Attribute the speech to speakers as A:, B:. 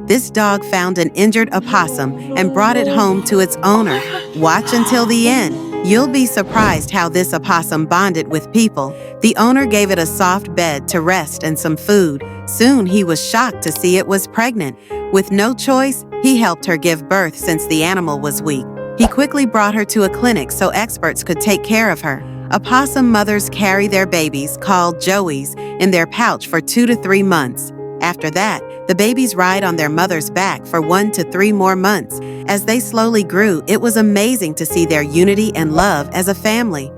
A: this dog found an injured opossum and brought it home to its owner. Watch until the end. You'll be surprised how this opossum bonded with people. The owner gave it a soft bed to rest and some food. Soon he was shocked to see it was pregnant. With no choice, he helped her give birth since the animal was weak. He quickly brought her to a clinic so experts could take care of her. Opossum mothers carry their babies, called joeys, in their pouch for 2 to 3 months. After that, the babies ride on their mother's back for 1 to 3 more months. As they slowly grew, it was amazing to see their unity and love as a family.